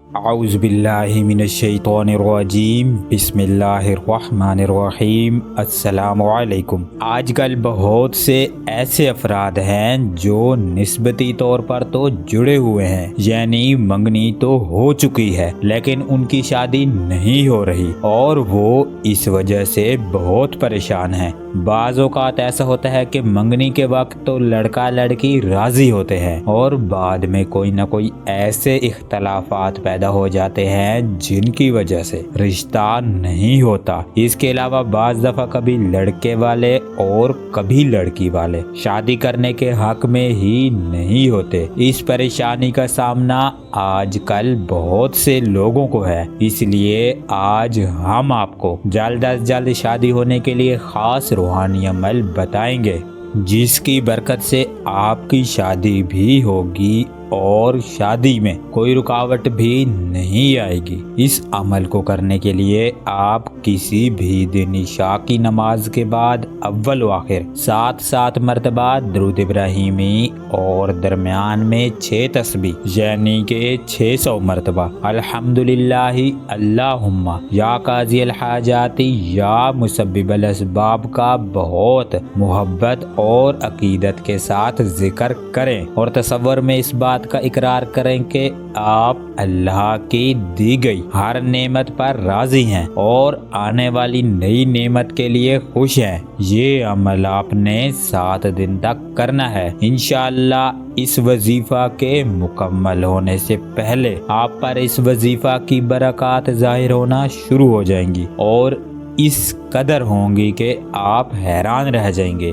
اعوذ باللہ من الشیطان الرجیم بسم اللہ الرحمن الرحیم۔ السلام علیکم۔ آج کل بہت سے ایسے افراد ہیں جو نسبتی طور پر تو جڑے ہوئے ہیں، یعنی منگنی تو ہو چکی ہے لیکن ان کی شادی نہیں ہو رہی اور وہ اس وجہ سے بہت پریشان ہیں۔ بعض اوقات ایسا ہوتا ہے کہ منگنی کے وقت تو لڑکا لڑکی راضی ہوتے ہیں اور بعد میں کوئی نہ کوئی ایسے اختلافات پیدا ہو جاتے ہیں جن کی وجہ سے رشتہ نہیں ہوتا۔ اس کے علاوہ بعض دفعہ کبھی لڑکے والے اور کبھی لڑکی والے شادی کرنے کے حق میں ہی نہیں ہوتے۔ اس پریشانی کا سامنا آج کل بہت سے لوگوں کو ہے، اس لیے آج ہم آپ کو جلد از جلد شادی ہونے کے لیے خاص روحانی عمل بتائیں گے جس کی برکت سے آپ کی شادی بھی ہوگی اور شادی میں کوئی رکاوٹ بھی نہیں آئے گی۔ اس عمل کو کرنے کے لیے آپ کسی بھی دن عشاء کی نماز کے بعد اول و آخر 7 مرتبہ درود ابراہیمی اور درمیان میں 6 تسبیح یعنی کہ 600 مرتبہ الحمدللہ اللہم یا قاضی الحاجات یا مسبب الاسباب کا بہت محبت اور عقیدت کے ساتھ ذکر کریں اور تصور میں اس بات کا اقرار کریں کہ آپ اللہ کی دی گئی ہر نعمت پر راضی ہیں اور آنے والی نئی نعمت کے لیے خوش ہیں۔ یہ عمل آپ نے 7 دن تک کرنا ہے۔ انشاءاللہ اس وظیفہ کے مکمل ہونے سے پہلے آپ پر اس وظیفہ کی برکات ظاہر ہونا شروع ہو جائیں گی اور اس قدر ہوں گی کہ آپ حیران رہ جائیں گے۔